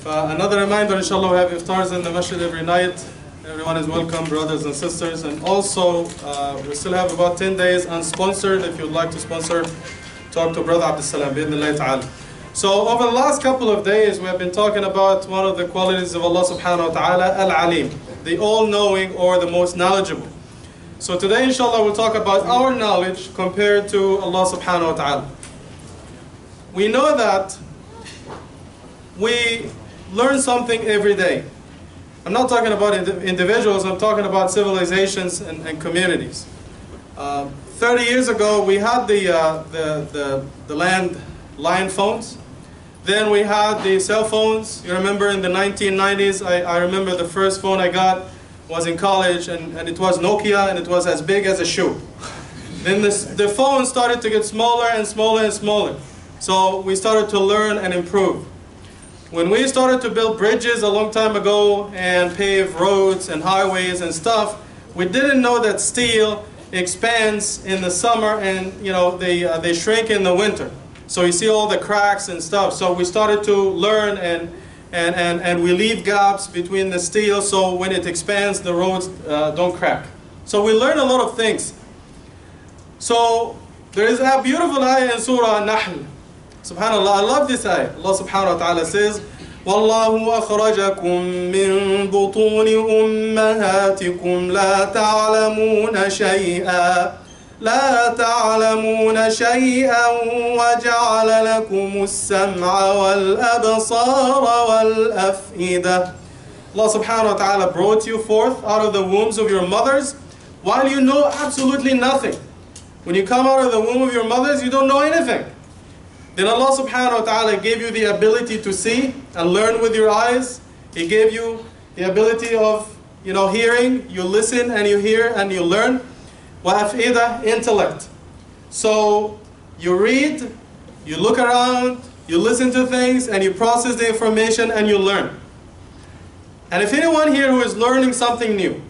Another reminder, inshallah, we have iftars in the masjid every night. Everyone is welcome, brothers and sisters. And also, we still have about 10 days unsponsored. If you'd like to sponsor, talk to Brother Abdul Salam, bi'idhnillahi ta'ala. So over the last couple of days, we have been talking about one of the qualities of Allah subhanahu wa ta'ala, Al-Alim, the all-knowing or the most knowledgeable. So today, inshallah, we'll talk about our knowledge compared to Allah subhanahu wa ta'ala. We know that we learn something every day. I'm not talking about individuals, I'm talking about civilizations and communities. 30 years ago, we had the landline phones. Then we had the cell phones. You remember in the 1990s, I remember the first phone I got was in college, and it was Nokia, and it was as big as a shoe. Then the phone started to get smaller and smaller and smaller. So we started to learn and improve. When we started to build bridges a long time ago and pave roads and highways and stuff, we didn't know that steel expands in the summer and they shrink in the winter. So you see all the cracks and stuff. So we started to learn and we leave gaps between the steel so when it expands the roads don't crack. So we learn a lot of things. So there is a beautiful ayah in Surah Nahl. Subhanallah, I love this ayah. Allah subhanahu wa ta'ala says, وَاللَّهُ أَخْرَجَكُم مِّن بُطُونِ أُمَّهَاتِكُمْ لَا تَعْلَمُونَ شَيْئًا لا تعلمون شيئا وجعل لكم السمع والأبصار والأفئدة. Allah subhanahu wa ta'ala brought you forth out of the wombs of your mothers while you know absolutely nothing. When you come out of the womb of your mothers, you don't know anything. Then Allah subhanahu wa ta'ala gave you the ability to see and learn with your eyes. He gave you the ability of hearing. You listen and you hear and you learn. وَأَفْئِدَةً, intellect. So you read, you look around, you listen to things, and you process the information and you learn. And if anyone here who is learning something new,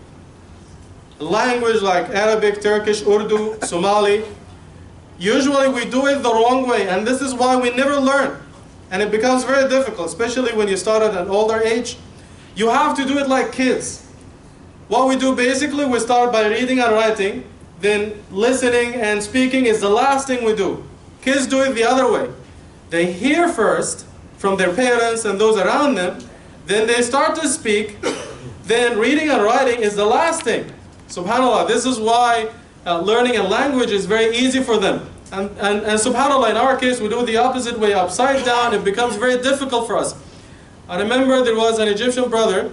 a language like Arabic, Turkish, Urdu, Somali, usually we do it the wrong way, and this is why we never learn. And it becomes very difficult, especially when you start at an older age. You have to do it like kids. What we do basically, we start by reading and writing, then listening and speaking is the last thing we do. Kids do it the other way. They hear first from their parents and those around them, then they start to speak, then reading and writing is the last thing. SubhanAllah, this is why learning a language is very easy for them. And SubhanAllah, in our case, we do it the opposite way, upside down. It becomes very difficult for us. I remember there was an Egyptian brother.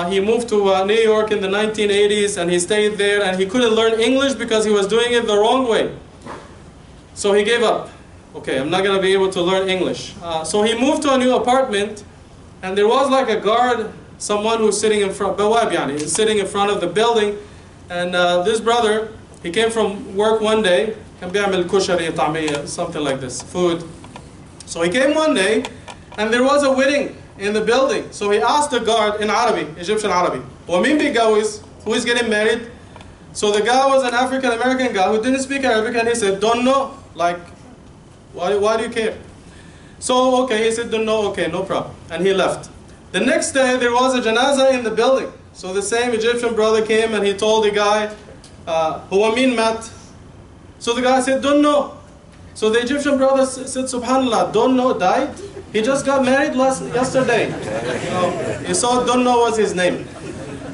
He moved to New York in the 1980s and he stayed there and he couldn't learn English because he was doing it the wrong way. So he gave up. Okay, I'm not going to be able to learn English. So he moved to a new apartment and there was like a guard, someone who's sitting in front, bawab yani, is sitting in front of the building. And this brother, he came from work one day, something like this, food. So he came one day and there was a wedding in the building. So he asked the guard in Arabic, Egyptian Arabic, وَمِن بِيْقَوِز, who is getting married? So the guy was an African American guy who didn't speak Arabic and he said, don't know, like, why do you care? So, okay, he said, don't know, okay, no problem. And he left. The next day there was a janazah in the building. So the same Egyptian brother came and he told the guy, huwa min mat? So the guy said, don't know. So the Egyptian brother said, subhanallah, don't know died? He just got married yesterday. He saw don't know was his name.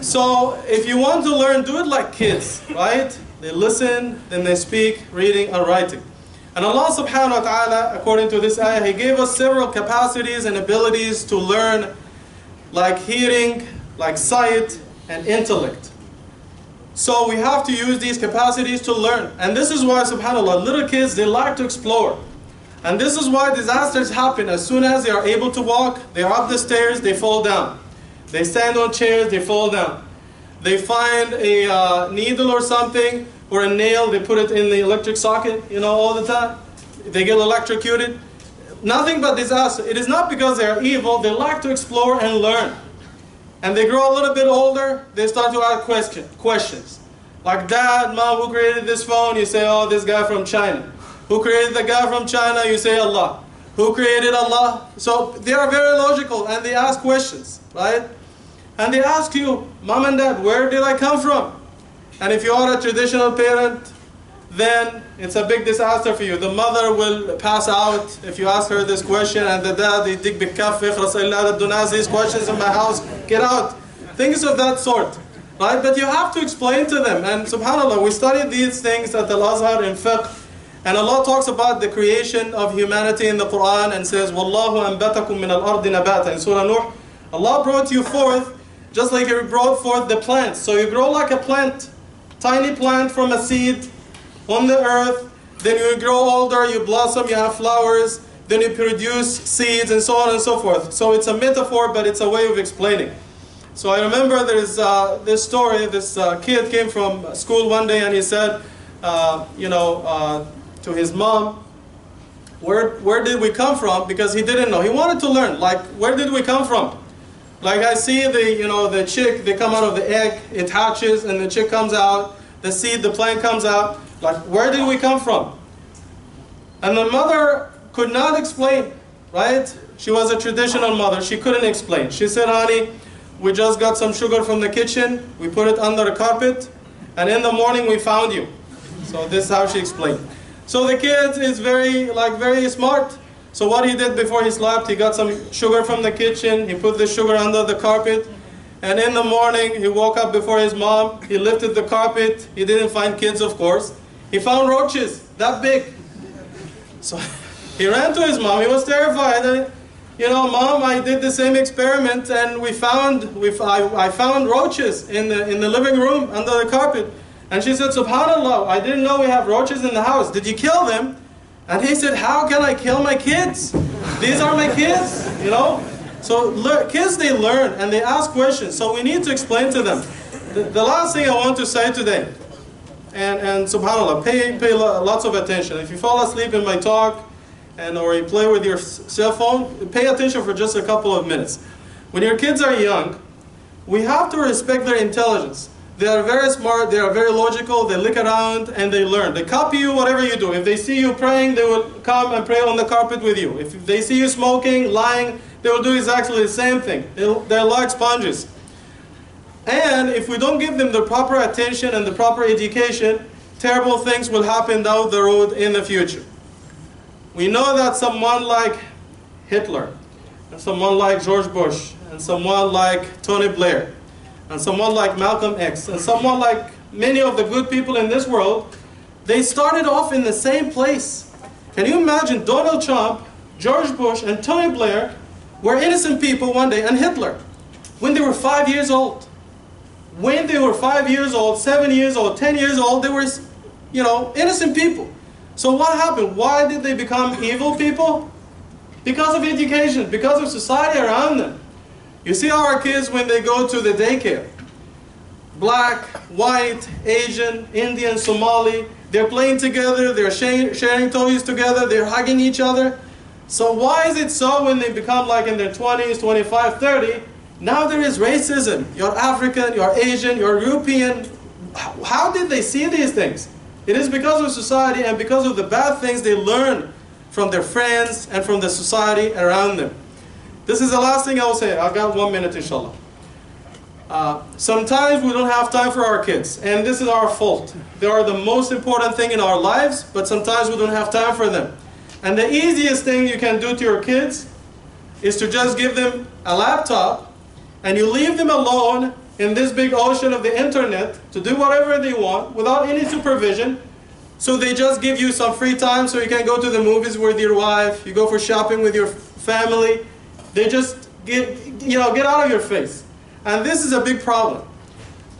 So if you want to learn, do it like kids, right? They listen, then they speak, reading and writing. And Allah subhanahu wa ta'ala, according to this ayah, He gave us several capacities and abilities to learn, like hearing, like sight, and intellect. So we have to use these capacities to learn. And this is why, subhanAllah, little kids, they like to explore. And this is why disasters happen. As soon as they are able to walk, they are up the stairs, they fall down. They stand on chairs, they fall down. They find a needle or something, or a nail, they put it in the electric socket, all the time. They get electrocuted. Nothing but disaster. It is not because they are evil, they like to explore and learn. And they grow a little bit older, they start to ask questions. Like, Dad, Mom, who created this phone? You say, oh, this guy from China. Who created the guy from China? You say, Allah. Who created Allah? So they are very logical and they ask questions, right? And they ask you, Mom and Dad, where did I come from? And if you are a traditional parent, then it's a big disaster for you. The mother will pass out if you ask her this question, and the dad, these questions in my house, get out. Things of that sort. Right? But you have to explain to them. And subhanAllah, we studied these things at Al-Azhar in fiqh. And Allah talks about the creation of humanity in the Quran and says, Wallahu anbatakum min al-ardi nabata. In Surah Nuh, Allah brought you forth just like He brought forth the plants. So you grow like a plant, tiny plant from a seed on the earth. Then you grow older, you blossom, you have flowers. Then you produce seeds and so on and so forth. So it's a metaphor, but it's a way of explaining. So I remember there's this story, this kid came from school one day and he said, to his mom, where did we come from? Because he didn't know. He wanted to learn, like, where did we come from? Like I see the chick, they come out of the egg, it hatches and the chick comes out, the seed, the plant comes out. Like, where did we come from? And the mother could not explain, right? She was a traditional mother, she couldn't explain. She said, honey, we just got some sugar from the kitchen, we put it under the carpet, and in the morning we found you. So this is how she explained. So the kid is very smart. So what he did before he slept, he got some sugar from the kitchen, he put the sugar under the carpet, and in the morning he woke up before his mom, he lifted the carpet, he didn't find kids of course, he found roaches, that big. So he ran to his mom, he was terrified, and, Mom, I did the same experiment and I found roaches in the living room under the carpet. And she said, subhanAllah, I didn't know we have roaches in the house. Did you kill them? And he said, how can I kill my kids? These are my kids, So kids, they learn and they ask questions. So we need to explain to them. The last thing I want to say today, and subhanAllah, pay lots of attention. If you fall asleep in my talk, or you play with your cell phone, pay attention for just a couple of minutes. When your kids are young, we have to respect their intelligence. They are very smart, they are very logical, they look around and they learn. They copy you whatever you do. If they see you praying, they will come and pray on the carpet with you. If they see you smoking, lying, they will do exactly the same thing. They're like sponges. And if we don't give them the proper attention and the proper education, terrible things will happen down the road in the future. We know that someone like Hitler, and someone like George Bush, and someone like Tony Blair, and someone like Malcolm X, and someone like many of the good people in this world, they started off in the same place. Can you imagine Donald Trump, George Bush, and Tony Blair were innocent people one day, and Hitler, when they were 5 years old. When they were 5 years old, 7 years old, 10 years old, they were, innocent people. So what happened? Why did they become evil people? Because of education, because of society around them. You see our kids when they go to the daycare. Black, white, Asian, Indian, Somali, they're playing together, they're sharing toys together, they're hugging each other. So why is it so when they become like in their 20s, 25, 30, now there is racism. You're African, you're Asian, you're European. How did they see these things? It is because of society and because of the bad things they learn from their friends and from the society around them. This is the last thing I will say. I've got 1 minute, inshallah. Sometimes we don't have time for our kids, and this is our fault. They are the most important thing in our lives, but sometimes we don't have time for them. And the easiest thing you can do to your kids is to just give them a laptop, and you leave them alone in this big ocean of the internet to do whatever they want without any supervision. So they just give you some free time so you can go to the movies with your wife, you go for shopping with your family. They just get out of your face. And this is a big problem.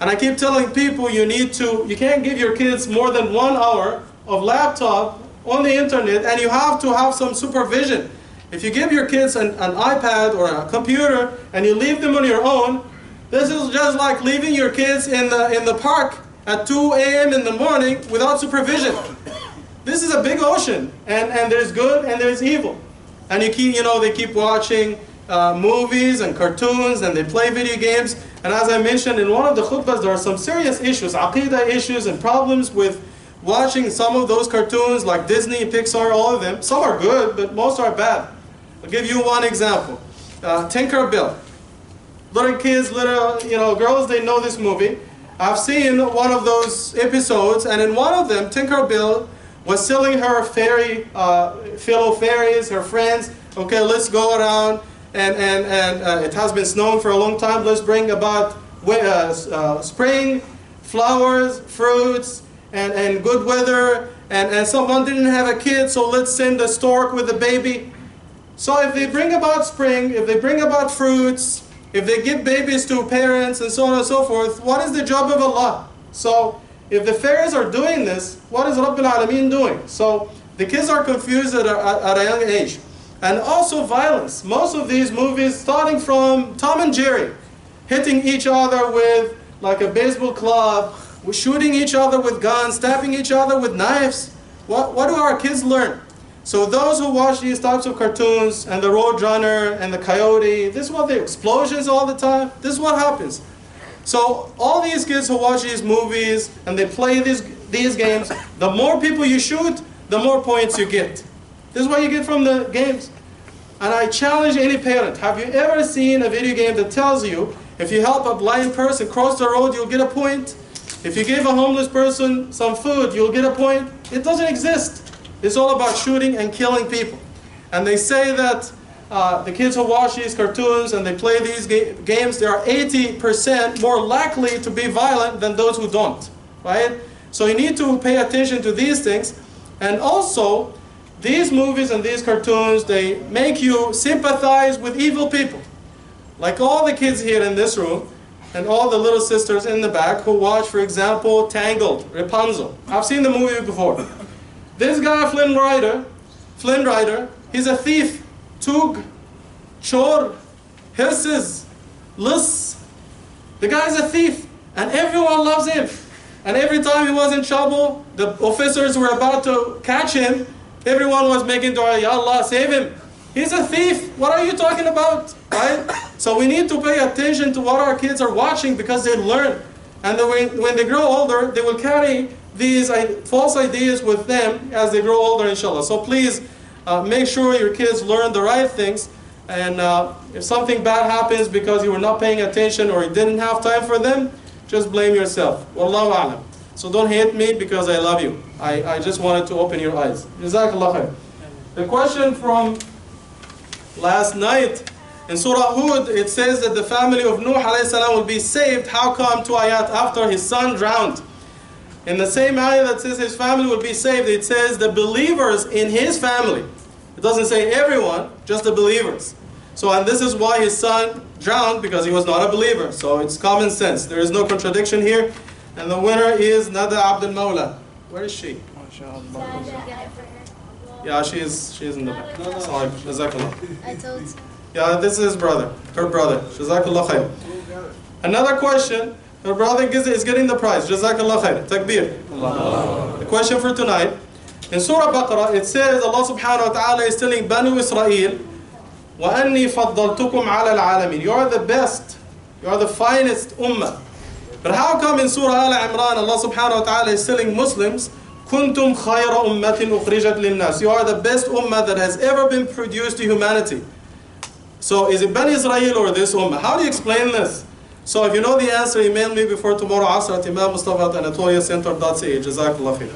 And I keep telling people you can't give your kids more than 1 hour of laptop on the internet, and you have to have some supervision. If you give your kids an iPad or a computer and you leave them on your own, this is just like leaving your kids in the park at 2 a.m. in the morning without supervision. This is a big ocean, and there's good and there's evil. And they keep watching movies and cartoons, and they play video games. And as I mentioned in one of the khutbahs, there are some serious issues, aqidah issues and problems with watching some of those cartoons like Disney, Pixar, all of them. Some are good, but most are bad. I'll give you one example. Tinkerbell. Little kids, little girls, they know this movie. I've seen one of those episodes, and in one of them, Tinkerbell was telling her fellow fairies, her friends, okay, let's go around, and it has been snowing for a long time. Let's bring about spring, flowers, fruits, and good weather, and someone didn't have a kid, so let's send a stork with a baby. So if they bring about spring, if they bring about fruits, if they give babies to parents and so on and so forth, what is the job of Allah? So if the fairies are doing this, what is Rabbil Alameen doing? So the kids are confused at a young age. And also violence. Most of these movies, starting from Tom and Jerry, hitting each other with like a baseball club, shooting each other with guns, stabbing each other with knives. What do our kids learn? So those who watch these types of cartoons, and the Roadrunner and the Coyote, this is what the explosions all the time, this is what happens. So all these kids who watch these movies and they play these games, the more people you shoot, the more points you get. This is what you get from the games. And I challenge any parent, have you ever seen a video game that tells you if you help a blind person cross the road, you'll get a point? If you give a homeless person some food, you'll get a point? It doesn't exist. It's all about shooting and killing people. And they say that the kids who watch these cartoons and they play these games, they are 80% more likely to be violent than those who don't, right? So you need to pay attention to these things. And also, these movies and these cartoons, they make you sympathize with evil people. Like all the kids here in this room, and all the little sisters in the back who watch, for example, Tangled, Rapunzel. I've seen the movie before. This guy, Flynn Rider, he's a thief. Tug, chor, hisses, liss. The guy's a thief, and everyone loves him. And every time he was in trouble, the officers were about to catch him, everyone was making dua, Ya Allah, save him. He's a thief. What are you talking about? Right? So we need to pay attention to what our kids are watching because they learn. And then when they grow older, they will carry these false ideas with them as they grow older, inshallah. So please make sure your kids learn the right things. And if something bad happens because you were not paying attention or you didn't have time for them, just blame yourself. Wallahu a'lam. So don't hate me because I love you. I just wanted to open your eyes. Jazakallah khair. The question from last night, in Surah Hud, it says that the family of Nuh alayhi salam will be saved. How come 2 ayat after his son drowned? In the same ayah that says his family will be saved, it says the believers in his family. It doesn't say everyone, just the believers. So, and this is why his son drowned, because he was not a believer. So it's common sense. There is no contradiction here. And the winner is Nada Abdul Mawla. Where is she? Yeah, she is in the back. Sorry, Jazakallah. I told you. Yeah, this is his brother, her brother. Jazakallah khair. Another question, her brother is getting the prize. Jazakallah khair. Takbir. The question for tonight. In Surah Baqarah, it says Allah subhanahu wa ta'ala is telling Banu Israel, وَأَنِّي فَضَّلْتُكُمْ عَلَى الْعَالَمِينَ. You are the best, you are the finest ummah. But how come in Surah Al-Imran, Allah subhanahu wa ta'ala is telling Muslims, كُنْتُمْ خَيْرَ أُمَّةٍ أُخْرِجَتْ لِلنَّاسِ. You are the best ummah that has ever been produced to humanity. So is it Bani Israel or this ummah? How do you explain this? So if you know the answer, email me before tomorrow Asr at Mustafa at Anatolia Center.ca. Jazakallah khair.